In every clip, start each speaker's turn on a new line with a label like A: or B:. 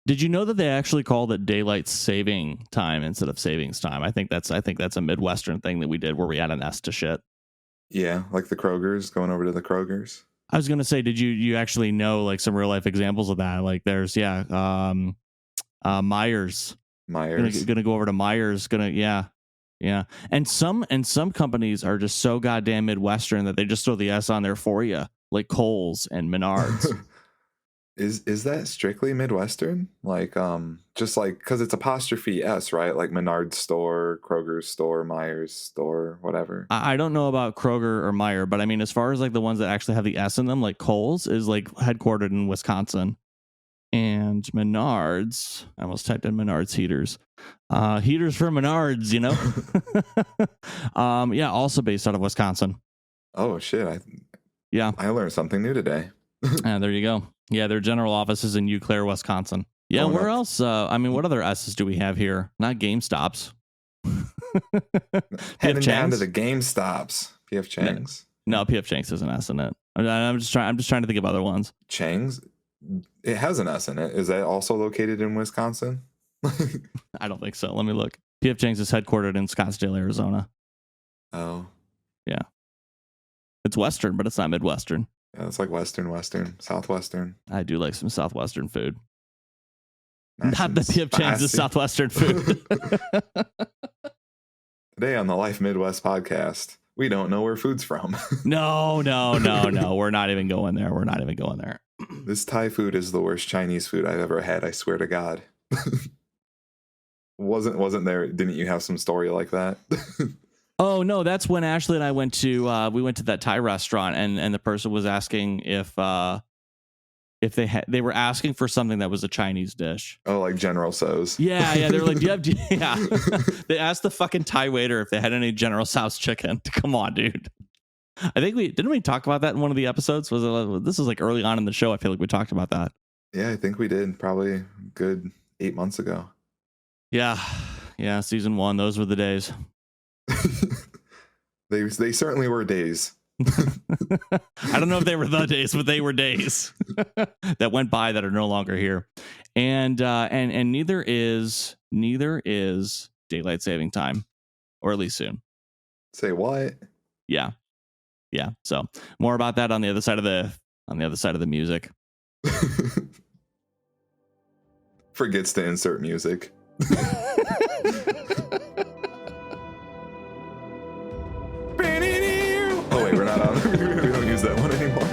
A: Did you know that they actually called it daylight saving time instead of savings time? I think that's a Midwestern thing that we did where we add an S to shit.
B: Yeah, like the Kroger's, going over to the Kroger's.
A: I was gonna say, did you actually know like some real life examples of that? Like there's Myers. Gonna go over to Myers. Yeah. And some companies are just so goddamn Midwestern that they just throw the S on there for you, like Kohl's and Menards.
B: Is that strictly Midwestern? Like, just like, because it's apostrophe S, right? Like Menard's store, Kroger's store, Myers store, whatever.
A: I don't know about Kroger or Meyer, but I mean, as far as like the ones that actually have the S in them, like Kohl's is like headquartered in Wisconsin. And Menards, I almost typed in Menards heaters. Heaters for Menards, you know? Yeah, also based out of Wisconsin.
B: Oh, shit. I learned something new today.
A: There you go. Yeah, their general office is in Eau Claire, Wisconsin. Yeah, where else? I mean, what other S's do we have here? Not GameStops.
B: Heading down to the GameStops. PF Chang's.
A: No, PF Chang's has an S in it. I'm just trying to think of other ones.
B: Chang's? It has an S in it. Is that also located in Wisconsin?
A: I don't think so. Let me look. PF Chang's is headquartered in Scottsdale, Arizona.
B: Oh.
A: Yeah. It's Western, but it's not Midwestern.
B: Yeah, it's like Western, Southwestern.
A: I do like some Southwestern food.
B: Nice.
A: Not the PF Chang's is Southwestern food.
B: Today on the Life Midwest podcast, we don't know where food's from.
A: No. We're not even going there.
B: This Thai food is the worst Chinese food I've ever had. I swear to God. Wasn't there? Didn't you have some story like that?
A: Oh no, that's when Ashley and I went to that Thai restaurant, and the person was asking if they were asking for something that was a Chinese dish.
B: Oh, like General Tso's.
A: Yeah. They were like, yeah. They asked the fucking Thai waiter if they had any General Tso's chicken. Come on, dude. I think didn't we talk about that in one of the episodes? This was like early on in the show. I feel like we talked about that.
B: Yeah, I think we did. Probably a good 8 months ago.
A: Yeah. Season 1. Those were the days.
B: They certainly were days.
A: I don't know if they were the days, but they were days that went by that are no longer here. And neither is daylight saving time, or at least soon.
B: Say what?
A: Yeah. So more about that on the other side of the music.
B: Forgets to insert music. Oh wait, we're not on. We don't use that one anymore.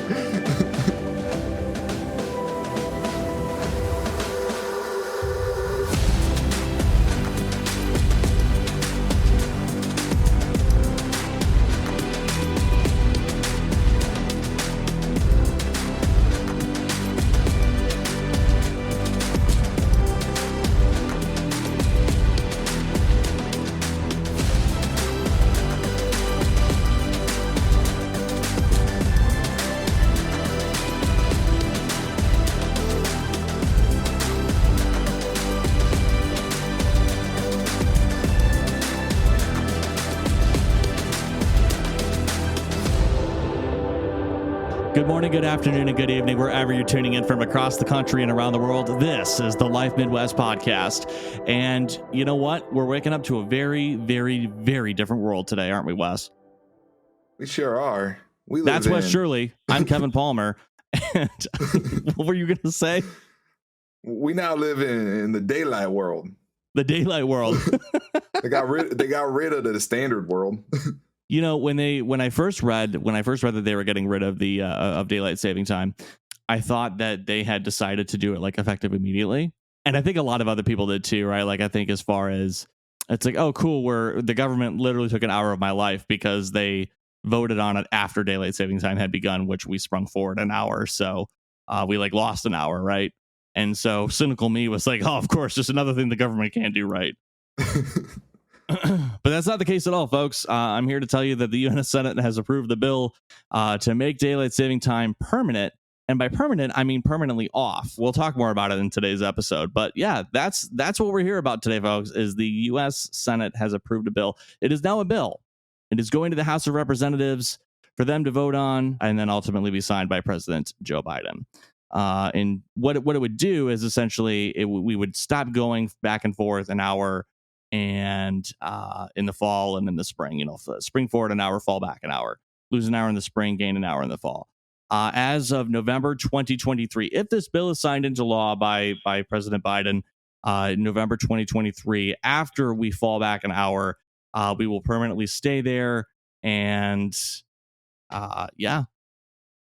A: Good morning, good afternoon, and good evening, wherever you're tuning in from across the country and around the world. This is the Life Midwest podcast. And you know what? We're waking up to a very, very, very different world today, aren't we, Wes?
B: We sure are.
A: That's Wes Shirley. I'm Kevin Palmer. And what were you going to say?
B: We now live in the daylight world.
A: The daylight world.
B: They got rid of the standard world.
A: You know, when I first read that they were getting rid of the of daylight saving time, I thought that they had decided to do it like effective immediately. And I think a lot of other people did too, right? Like I think as far as it's like, oh, cool, where the government literally took an hour of my life because they voted on it after daylight saving time had begun, which we sprung forward an hour. So we like lost an hour, right? And so cynical me was like, oh, of course, just another thing the government can't do right. But that's not the case at all, folks. I'm here to tell you that the U.S. Senate has approved the bill to make daylight saving time permanent. And by permanent, I mean permanently off. We'll talk more about it in today's episode. But yeah, that's what we're here about today, folks, is the U.S. Senate has approved a bill. It is now a bill. It is going to the House of Representatives for them to vote on and then ultimately be signed by President Joe Biden. And what it would do is essentially we would stop going back and forth an hour, and in the fall and in the spring, spring forward an hour, fall back an hour, lose an hour in the spring, gain an hour in the fall. As of November 2023, if this bill is signed into law by President Biden, November 2023, after we fall back an hour, we will permanently stay there. And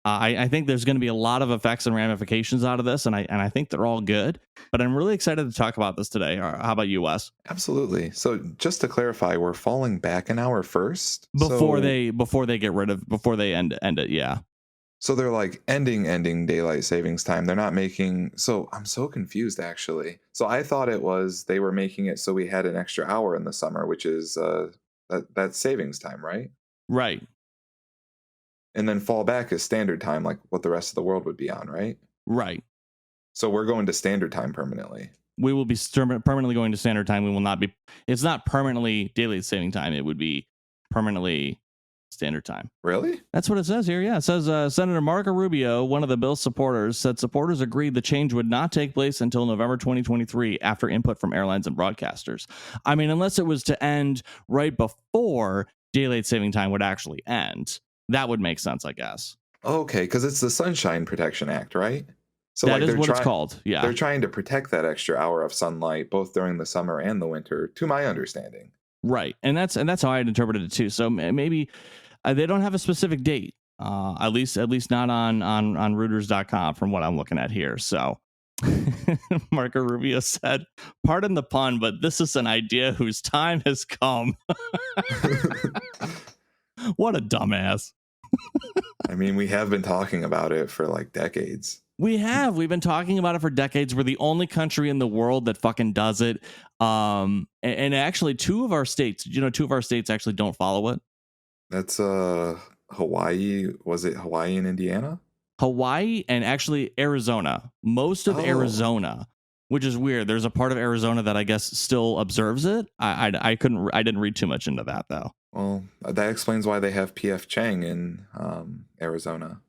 A: I think there's going to be a lot of effects and ramifications out of this, and I think they're all good. But I'm really excited to talk about this today. How about you, Wes?
B: Absolutely. So just to clarify, we're falling back an hour first
A: before they end it. Yeah.
B: So they're like ending daylight savings time. They're not making. So I'm so confused, actually. So I thought it was they were making it so we had an extra hour in the summer, which is that's savings time, right?
A: Right.
B: And then fall back is standard time, like what the rest of the world would be on, right?
A: Right.
B: So we're going to standard time permanently.
A: We will be permanently going to standard time. We will not be. It's not permanently daylight saving time. It would be permanently standard time.
B: Really?
A: That's what it says here. Yeah, it says Senator Marco Rubio, one of the bill's supporters, said supporters agreed the change would not take place until November 2023 after input from airlines and broadcasters. I mean, unless it was to end right before daylight saving time would actually end. That would make sense, I guess.
B: Okay, because it's the Sunshine Protection Act, right? So
A: that is what it's called. Yeah.
B: They're trying to protect that extra hour of sunlight both during the summer and the winter, to my understanding.
A: Right. And that's how I had interpreted it too. So maybe they don't have a specific date. At least not on Reuters.com from what I'm looking at here. So Marco Rubio said, "Pardon the pun, but this is an idea whose time has come." What a dumbass.
B: I mean, we have been talking about it for like decades.
A: We've been talking about it for decades. We're the only country in the world that fucking does it. And actually two of our states actually don't follow it.
B: That's Hawaii. Was it Hawaii and Indiana?
A: Hawaii and actually Arizona. Most of Arizona, which is weird. There's a part of Arizona that I guess still observes it. I didn't read too much into that though.
B: Well, that explains why they have PF Chang in Arizona.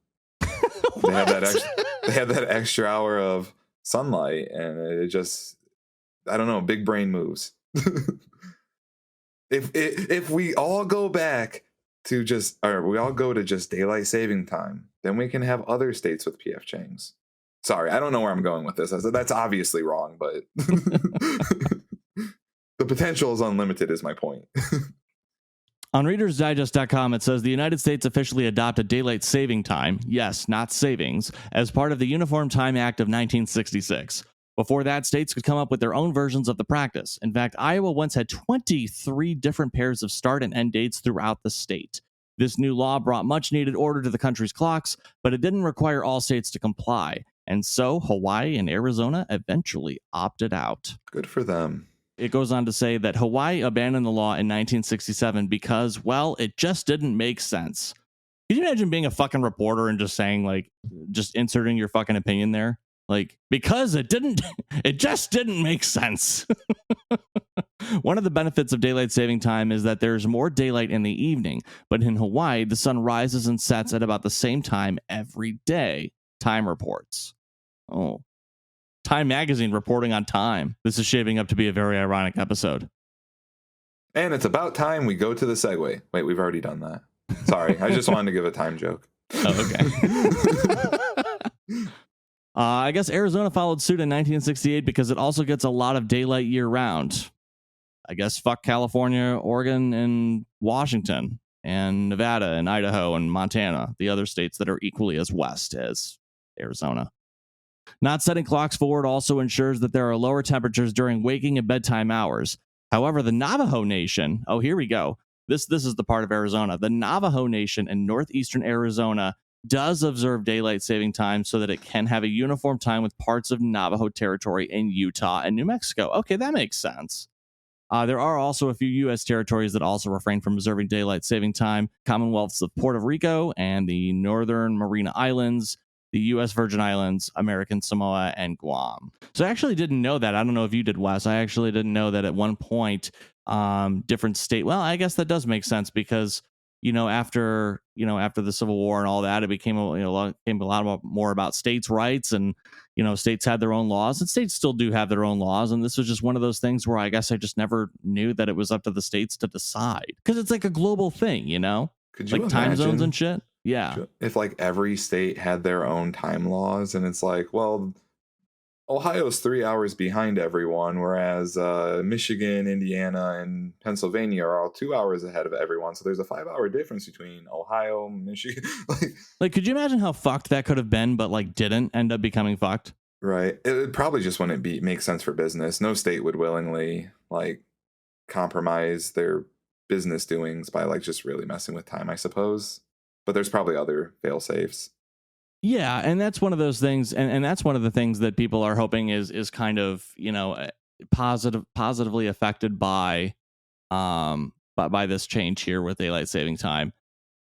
B: They have that extra hour of sunlight, and it just, I don't know, big brain moves. If we all go back to we all go to just daylight saving time, then we can have other states with PF Changs. Sorry, I don't know where I'm going with this. That's obviously wrong, but the potential is unlimited is my point.
A: On ReadersDigest.com, it says the United States officially adopted daylight saving time, yes, not savings, as part of the Uniform Time Act of 1966. Before that, states could come up with their own versions of the practice. In fact, Iowa once had 23 different pairs of start and end dates throughout the state. This new law brought much needed order to the country's clocks, but it didn't require all states to comply. And so Hawaii and Arizona eventually opted out.
B: Good for them.
A: It goes on to say that Hawaii abandoned the law in 1967 because, well, it just didn't make sense. Can you imagine being a fucking reporter and just saying, like, just inserting your fucking opinion there? Like, because it just didn't make sense. One of the benefits of daylight saving time is that there's more daylight in the evening, but in Hawaii, the sun rises and sets at about the same time every day, Time reports. Oh. Time Magazine reporting on time. This is shaping up to be a very ironic episode.
B: And it's about time we go to the segue. Wait, we've already done that. Sorry, I just wanted to give a time joke.
A: Oh, okay. I guess Arizona followed suit in 1968 because it also gets a lot of daylight year-round. I guess fuck California, Oregon, and Washington, and Nevada, and Idaho, and Montana, the other states that are equally as west as Arizona. Not setting clocks forward also ensures that there are lower temperatures during waking and bedtime hours. However, the Navajo Nation, oh, here we go. This is the part of Arizona. The Navajo Nation in northeastern Arizona does observe daylight saving time so that it can have a uniform time with parts of Navajo territory in Utah and New Mexico. Okay, that makes sense. There are also a few U.S. territories that also refrain from observing daylight saving time. Commonwealths of Puerto Rico and the Northern Mariana Islands, the U.S. Virgin Islands, American Samoa, and Guam. So I actually didn't know that. I don't know if you did, Wes. I actually didn't know that at one point different state. Well, I guess that does make sense because after the Civil War and all that, it became became a lot more about states' rights, and states had their own laws, and states still do have their own laws. And this was just one of those things where I guess I just never knew that it was up to the states to decide, because it's like a global thing,
B: Could you
A: like time zones
B: imagine
A: and shit. Yeah.
B: if like every state had their own time laws, and it's like, well, Ohio's 3 hours behind everyone, whereas Michigan, Indiana, and Pennsylvania are all 2 hours ahead of everyone. So there's a 5 hour difference between Ohio, Michigan.
A: Like, could you imagine how fucked that could have been, but like didn't end up becoming fucked?
B: Right. It probably just wouldn't make sense for business. No state would willingly like compromise their business doings by like just really messing with time, I suppose. But there's probably other fail safes.
A: Yeah, and that's one of those things, and that's one of the things that people are hoping is kind of positively affected by this change here with daylight saving time.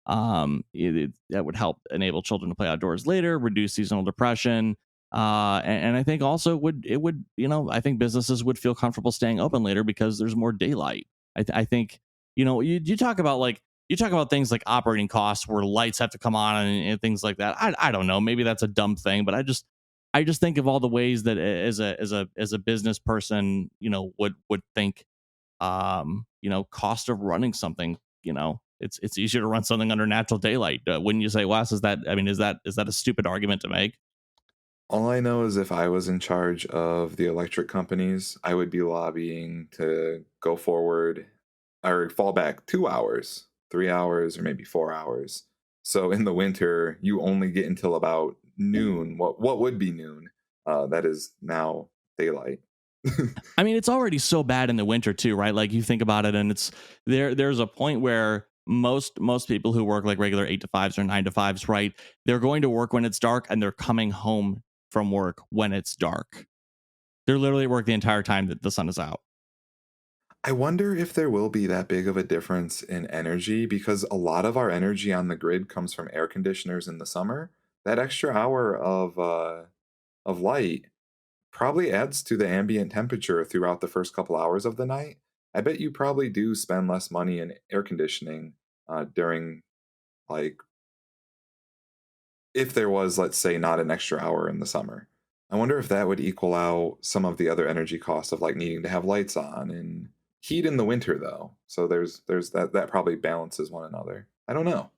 A: That would help enable children to play outdoors later, reduce seasonal depression, and I think also I think businesses would feel comfortable staying open later because there's more daylight. I think you talk about things like operating costs where lights have to come on and things like that. I don't know. Maybe that's a dumb thing, but I just think of all the ways that as a business person, would think, cost of running something, it's easier to run something under natural daylight. Wouldn't you say, Wes? Is that a stupid argument to make?
B: All I know is if I was in charge of the electric companies, I would be lobbying to go forward or fall back 2 hours, 3 hours, or maybe 4 hours. So in the winter, you only get until about noon. What would be noon? That is now daylight.
A: I mean, it's already so bad in the winter too, right? Like, you think about it, and it's there's a point where most people who work like regular 8 to 5s or 9 to 5s, right? They're going to work when it's dark, and they're coming home from work when it's dark. They're literally at work the entire time that the sun is out.
B: I wonder if there will be that big of a difference in energy, because a lot of our energy on the grid comes from air conditioners in the summer. That extra hour of light probably adds to the ambient temperature throughout the first couple hours of the night. I bet you probably do spend less money in air conditioning during, like, if there was, let's say, not an extra hour in the summer. I wonder if that would equal out some of the other energy costs of like needing to have lights on and heat in the winter, though. So there's that probably balances one another. I don't know.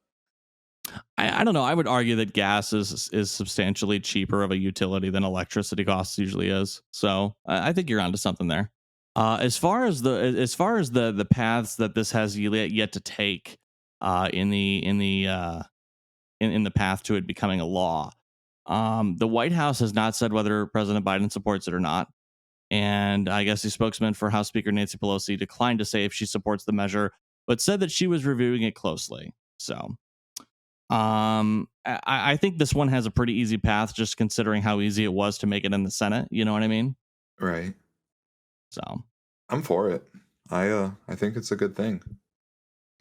A: I don't know. I would argue that gas is substantially cheaper of a utility than electricity costs usually is. So I think you're onto something there. As far as the paths that this has yet to take in the path to it becoming a law, the White House has not said whether President Biden supports it or not. And I guess the spokesman for House Speaker Nancy Pelosi declined to say if she supports the measure, but said that she was reviewing it closely. So I think this one has a pretty easy path, just considering how easy it was to make it in the Senate. You know what I mean?
B: Right.
A: So
B: I'm for it. I think it's a good thing.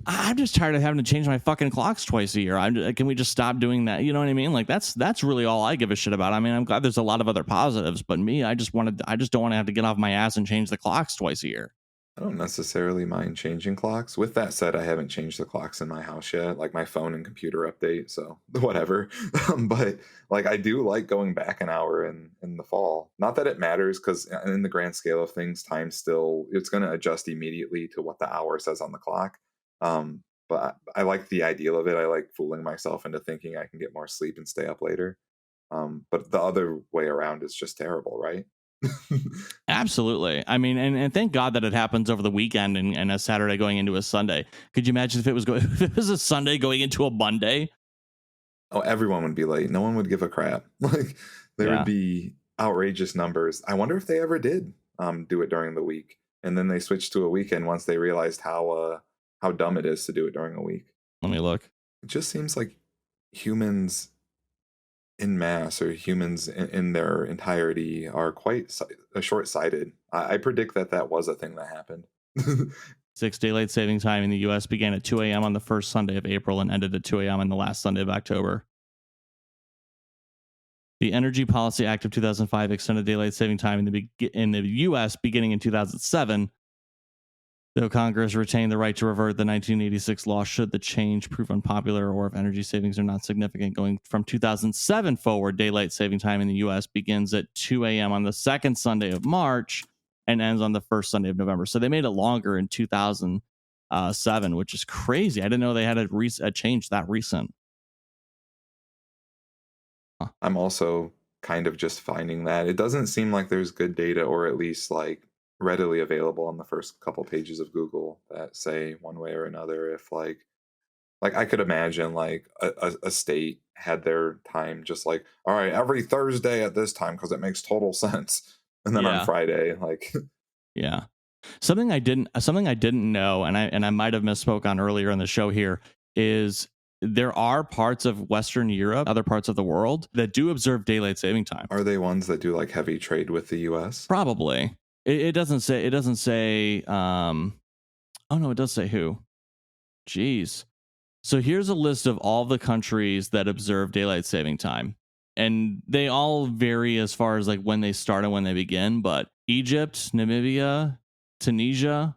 A: I'm just tired of having to change my fucking clocks twice a year. Can we just stop doing that? You know what I mean? Like, that's really all I give a shit about. I mean, I'm glad there's a lot of other positives, but I just don't want to have to get off my ass and change the clocks twice a year.
B: I don't necessarily mind changing clocks. With that said, I haven't changed the clocks in my house yet, like my phone and computer update, so whatever. But like, I do like going back an hour in the fall. Not that it matters, because in the grand scale of things, time still, it's going to adjust immediately to what the hour says on the clock. But I like the ideal of it. I like fooling myself into thinking I can get more sleep and stay up later. But the other way around is just terrible, right?
A: Absolutely. I mean, and thank God that it happens over the weekend and a Saturday going into a Sunday. Could you imagine if if it was a Sunday going into a Monday?
B: Oh, everyone would be late. No one would give a crap. Like, there would be outrageous numbers. I wonder if they ever did do it during the week, and then they switched to a weekend once they realized how dumb it is to do it during a week.
A: Let me look.
B: It just seems like humans in mass, or humans in their entirety, are quite short-sighted. I predict that was a thing that happened.
A: 6 daylight saving time in the U.S. began at 2 a.m. on the first Sunday of April and ended at 2 a.m. on the last Sunday of October. The Energy Policy Act of 2005 extended daylight saving time in the U.S. beginning in 2007. Though Congress retained the right to revert the 1986 law should the change prove unpopular or if energy savings are not significant. Going from 2007 forward, daylight saving time in the U.S. begins at 2 a.m. on the second Sunday of March and ends on the first Sunday of November. So they made it longer in 2007, which is crazy. I didn't know they had a change that recent.
B: I'm also kind of just finding that it doesn't seem like there's good data, or at least like readily available on the first couple pages of Google that say one way or another. If like I could imagine like a state had their time just like, all right, every Thursday at this time because it makes total sense, and then on Friday, like
A: yeah. Something I didn't know, and I might have misspoke on earlier in the show here, is there are parts of Western Europe, other parts of the world that do observe daylight saving time.
B: Are they ones that do like heavy trade with the US?
A: Probably. It doesn't say oh no, it does say who. Jeez. So here's a list of all the countries that observe daylight saving time. And they all vary as far as like when they start and when they begin, but Egypt, Namibia, Tunisia,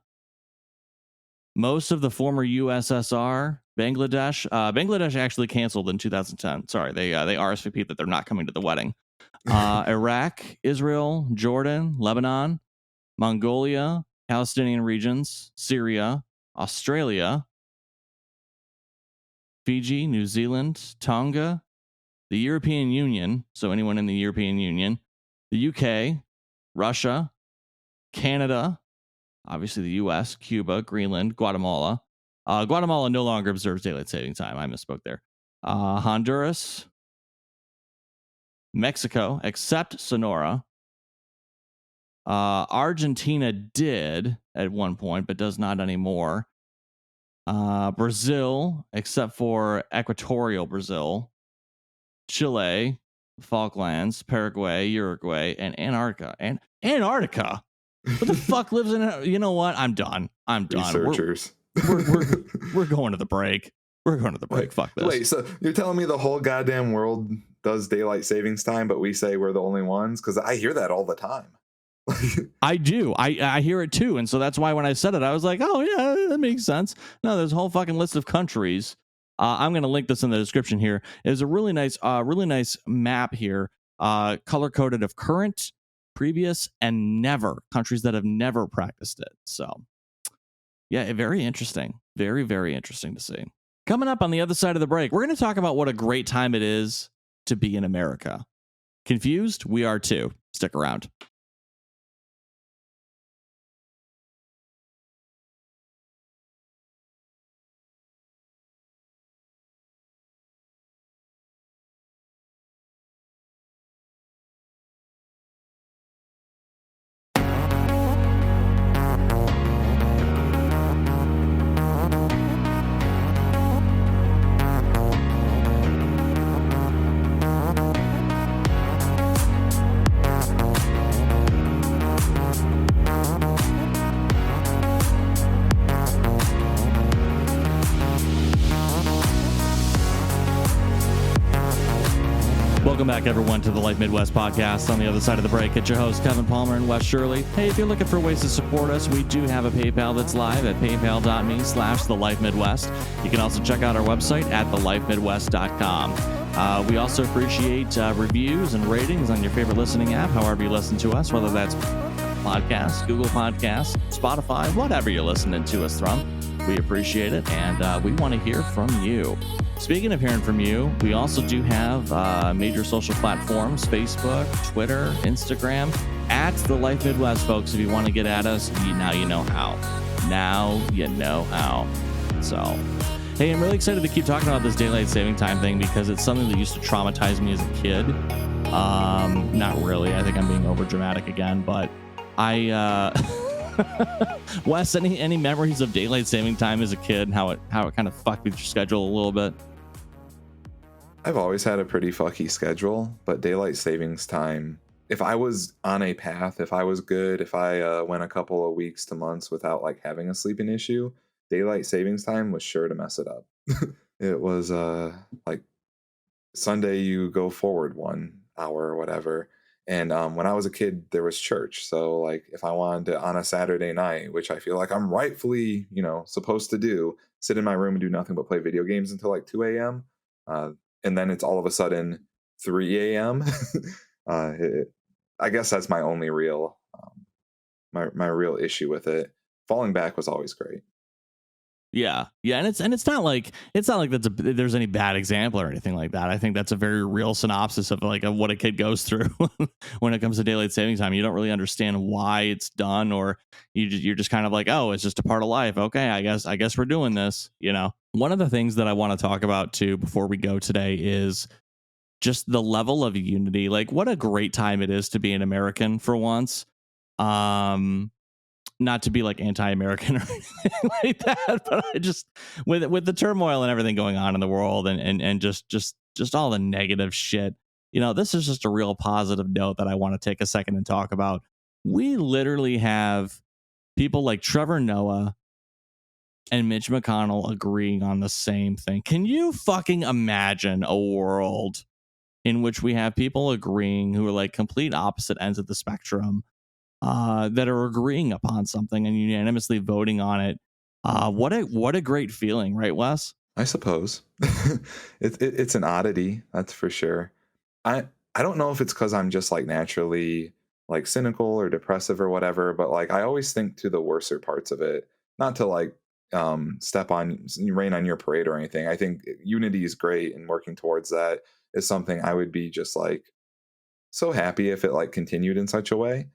A: most of the former USSR, Bangladesh. Bangladesh actually canceled in 2010. Sorry, they RSVP'd that they're not coming to the wedding. Iraq, Israel, Jordan, Lebanon, Mongolia, Palestinian regions, Syria, Australia, Fiji, New Zealand, Tonga, the European Union, so anyone in the European Union, the UK, Russia, Canada, obviously the US, Cuba, Greenland, Guatemala. Guatemala no longer observes daylight saving time. I misspoke there. Honduras, Mexico, except Sonora. Argentina did at one point, but does not anymore. Brazil, except for equatorial Brazil. Chile, Falklands, Paraguay, Uruguay, and Antarctica. And Antarctica? What the fuck lives in? You know what? I'm done.
B: Researchers.
A: We're going to the break. We're going to the break. Fuck this.
B: Wait, so you're telling me the whole goddamn world does daylight savings time, but we say we're the only ones? Because I hear that all the time.
A: I do. I hear it too. And so that's why when I said it, I was like, oh, yeah, that makes sense. No, there's a whole fucking list of countries. I'm going to link this in the description here. It's a really nice map here, color coded of current, previous, and never countries that have never practiced it. So, yeah, very interesting. Very, very interesting to see. Coming up on the other side of the break, we're going to talk about what a great time it is to be in America. Confused? We are too. Stick around. Welcome back, everyone, to the Life Midwest podcast. On the other side of the break, it's your host, Kevin Palmer and Wes Shirley. Hey, if you're looking for ways to support us, we do have a PayPal that's live at paypal.me/thelifemidwest. You can also check out our website at thelifemidwest.com. We also appreciate reviews and ratings on your favorite listening app, however you listen to us, whether that's podcasts, Google Podcasts, Spotify, whatever you're listening to us from. We appreciate it, and we want to hear from you. Speaking of hearing from you, we also do have major social platforms, Facebook, Twitter, Instagram, at The Life Midwest, folks. If you want to get at us, now you know how. Now you know how. So, hey, I'm really excited to keep talking about this daylight saving time thing because it's something that used to traumatize me as a kid. Not really. I think I'm being over dramatic again, but Wes, any memories of daylight saving time as a kid and how it kind of fucked with your schedule a little bit?
B: I've always had a pretty fucky schedule, but daylight savings time, if I was on a path, if I was good, if I went a couple of weeks to months without like having a sleeping issue, daylight savings time was sure to mess it up. It was like Sunday you go forward 1 hour or whatever, And when I was a kid, there was church. So like if I wanted to on a Saturday night, which I feel like I'm rightfully, supposed to do, sit in my room and do nothing but play video games until like 2 a.m. Uh, and then it's all of a sudden 3 a.m. uh, it, I guess that's my only real my real issue with it. Falling back was always great.
A: Yeah, yeah, and it's not like there's any bad example or anything like that. I think that's a very real synopsis of of what a kid goes through when it comes to daylight saving time. You don't really understand why it's done, or you're just kind of like, oh, it's just a part of life. Okay, I guess we're doing this. One of the things that I want to talk about too before we go today is just the level of unity. Like, what a great time it is to be an American for once. Not to be like anti-American or anything like that, but I just with the turmoil and everything going on in the world and just all the negative shit, this is just a real positive note that I want to take a second and talk about. We literally have people like Trevor Noah and Mitch McConnell agreeing on the same thing. Can you fucking imagine a world in which we have people agreeing who are like complete opposite ends of the spectrum, that are agreeing upon something and unanimously voting on it? What a great feeling, right, Wes?
B: I suppose it's an oddity, that's for sure. I don't know if it's because I'm just like naturally like cynical or depressive or whatever, but like I always think to the worser parts of it, not to like rain on your parade or anything. I think unity is great, and working towards that is something I would be just like so happy if it like continued in such a way.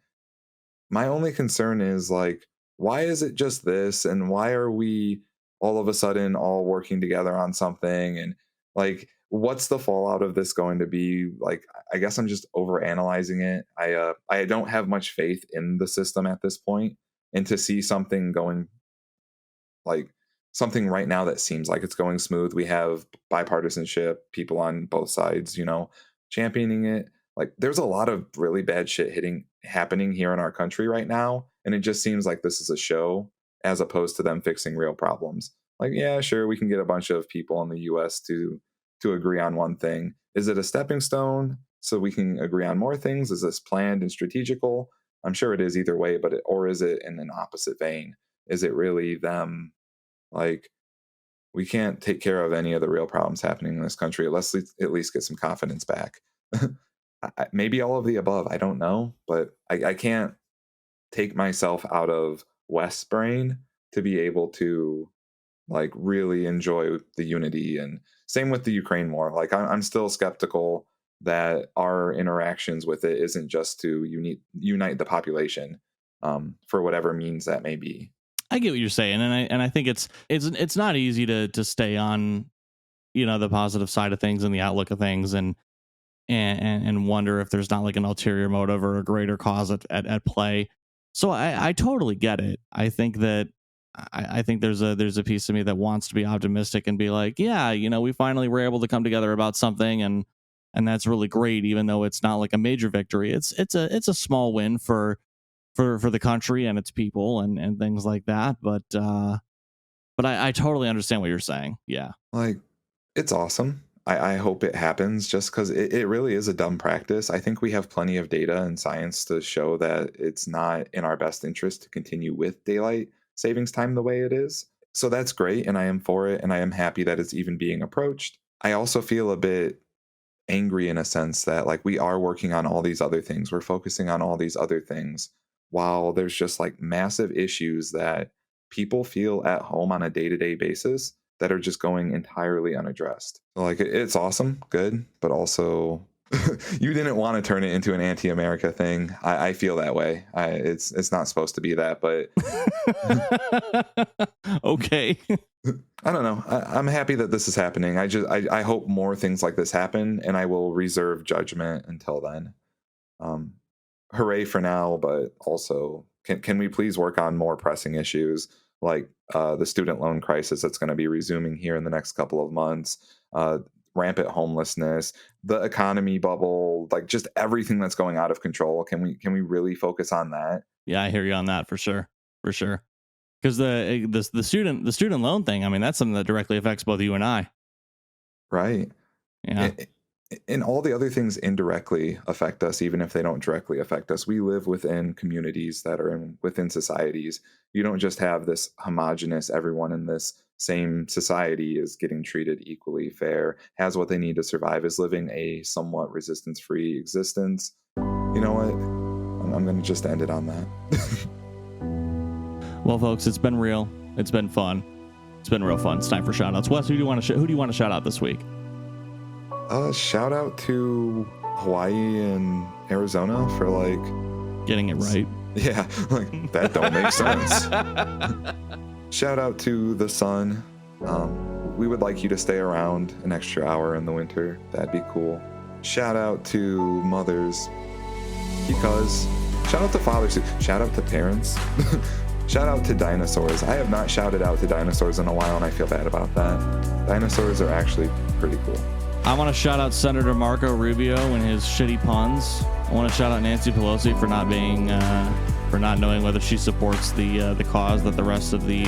B: My only concern is like, why is it just this, and why are we all of a sudden all working together on something? And like, what's the fallout of this going to be? Like, I guess I'm just over analyzing it. I don't have much faith in the system at this point, and to see something going like something right now that seems like it's going smooth. We have bipartisanship, people on both sides, championing it. Like there's a lot of really bad shit happening here in our country right now, and it just seems like this is a show as opposed to them fixing real problems. Like, yeah, sure, we can get a bunch of people in the US to agree on one thing. Is it a stepping stone so we can agree on more things? Is this planned and strategical? I'm sure it is either way, or is it in an opposite vein? Is it really them like, we can't take care of any of the real problems happening in this country. Let's at least get some confidence back. Maybe all of the above. I don't know, but I can't take myself out of West brain to be able to like really enjoy the unity. And same with the Ukraine war. Like I'm still skeptical that our interactions with it isn't just to unite the population, for whatever means that may be.
A: I get what you're saying, and I think it's not easy to stay on the positive side of things and the outlook of things, and wonder if there's not like an ulterior motive or a greater cause at play. So I totally get it. I think that I think there's a piece of me that wants to be optimistic and be like, yeah, we finally were able to come together about something, and that's really great, even though it's not like a major victory. It's a small win for the country and its people and things like that. But I totally understand what you're saying. Yeah.
B: Like, it's awesome. I hope it happens, just because it really is a dumb practice. I think we have plenty of data and science to show that it's not in our best interest to continue with daylight savings time the way it is. So that's great, and I am for it, and I am happy that it's even being approached. I also feel a bit angry in a sense that like we are working on all these other things. We're focusing on all these other things while there's just like massive issues that people feel at home on a day-to-day basis that are just going entirely unaddressed. So, like, it's awesome, good, but also you didn't want to turn it into an anti-America thing. I feel that way. It's not supposed to be that, but
A: okay.
B: I don't know. I'm happy that this is happening. I hope more things like this happen, and I will reserve judgment until then. Hooray for now, but also can we please work on more pressing issues like the student loan crisis that's going to be resuming here in the next couple of months, rampant homelessness, the economy bubble, like just everything that's going out of control. Can we really focus on that?
A: Yeah, I hear you on that for sure. Because the student loan thing, I mean, that's something that directly affects both you and I.
B: Right.
A: Yeah.
B: And all the other things indirectly affect us, even if they don't directly affect us. We live within communities that are within societies. You don't just have this homogenous, everyone in this same society is getting treated equally fair, has what they need to survive, is living a somewhat resistance-free existence. You know what? I'm going to just end it on that.
A: Well, folks, it's been real. It's been fun. It's been real fun. It's time for shout outs. Wes, who do you want to shout out this week?
B: Shout out to Hawaii and Arizona for like
A: getting it right.
B: Yeah, like that don't make sense. Shout out to the sun. We would like you to stay around an extra hour in the winter. That'd be cool. Shout out to mothers, because shout out to fathers too. Shout out to parents. Shout out to dinosaurs. I have not shouted out to dinosaurs in a while, and I feel bad about that. Dinosaurs are actually pretty cool.
A: I want to shout out Senator Marco Rubio and his shitty puns. I want to shout out Nancy Pelosi for not knowing whether she supports the cause that the rest of the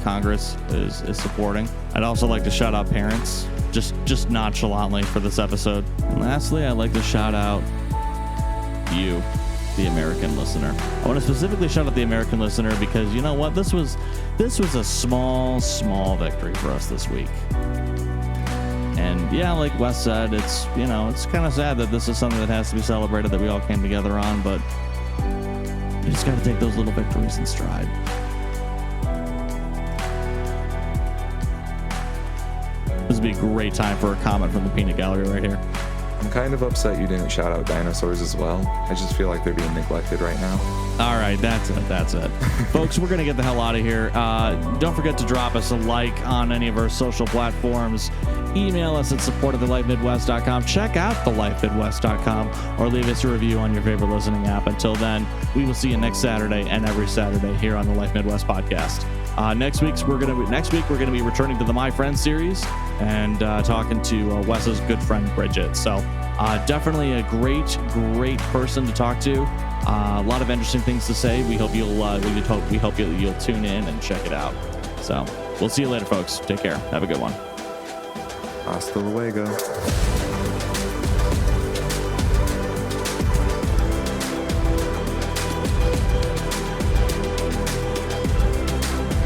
A: Congress is supporting. I'd also like to shout out parents, just nonchalantly for this episode. And lastly, I'd like to shout out you, the American listener. I want to specifically shout out the American listener because you know what? This was a small victory for us this week. And yeah, like Wes said, it's kind of sad that this is something that has to be celebrated that we all came together on, but you just got to take those little victories in stride. This would be a great time for a comment from the Peanut Gallery right here.
B: I'm kind of upset you didn't shout out dinosaurs as well. I just feel like they're being neglected right now.
A: All right, that's it. Folks, we're going to get the hell out of here. Don't forget to drop us a like on any of our social platforms. Email us at support@thelifemidwest.com. Check out thelifemidwest.com or leave us a review on your favorite listening app. Until then, we will see you next Saturday and every Saturday here on the Life Midwest podcast. Next week we're going to be returning to the My Friends series and talking to Wes's good friend Bridget. So definitely a great person to talk to. A lot of interesting things to say. We hope you'll tune in and check it out. So we'll see you later, folks. Take care. Have a good one.
B: Hasta luego.